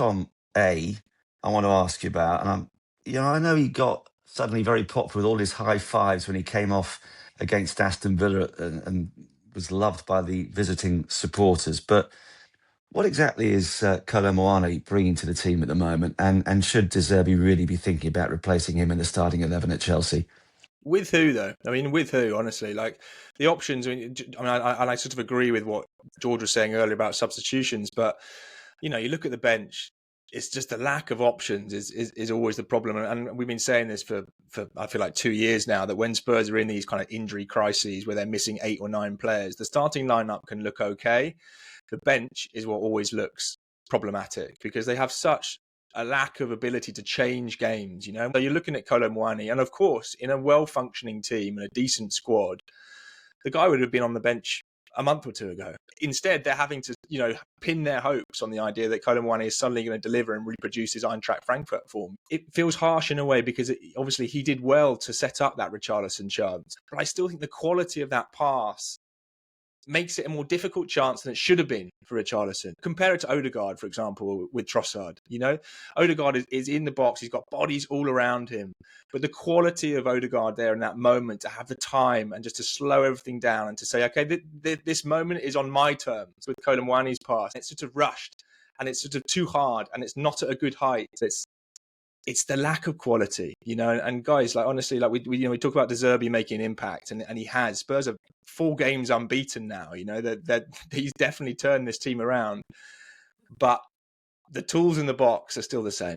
Tom A, I want to ask you about, and I know he got suddenly very popular with all his high fives when he came off against Aston Villa and was loved by the visiting supporters. But what exactly is Kolo Muani bringing to the team at the moment? And should De Zerbi really be thinking about replacing him in the starting 11 at Chelsea? With who, though? I mean, with who, honestly? Like, the options, I sort of agree with what George was saying earlier about substitutions, but, you look at the bench, it's just the lack of options is always the problem. And we've been saying this for I feel like 2 years now, that when Spurs are in these kind of injury crises where they're missing 8 or 9 players, the starting lineup can look okay. The bench is what always looks problematic because they have such a lack of ability to change games, So you're looking at Kolo Muani, and of course, in a well-functioning team and a decent squad, the guy would have been on the bench a month or two ago. Instead, they're having to, pin their hopes on the idea that Kolo Muani is suddenly going to deliver and reproduce his Eintracht Frankfurt form. It feels harsh in a way because obviously he did well to set up that Richarlison chance, but I still think the quality of that pass makes it a more difficult chance than it should have been for Richarlison. Compare it to Odegaard, for example, with Trossard. Odegaard is in the box. He's got bodies all around him. But the quality of Odegaard there in that moment to have the time and just to slow everything down and to say, okay, this moment is on my terms with Kolo Muani's pass. It's sort of rushed and it's sort of too hard and it's not at a good height. It's the lack of quality, and guys, like, honestly, like we talk about De Zerbi making an impact and he has. Spurs are 4 games unbeaten now, that he's definitely turned this team around, but the tools in the box are still the same.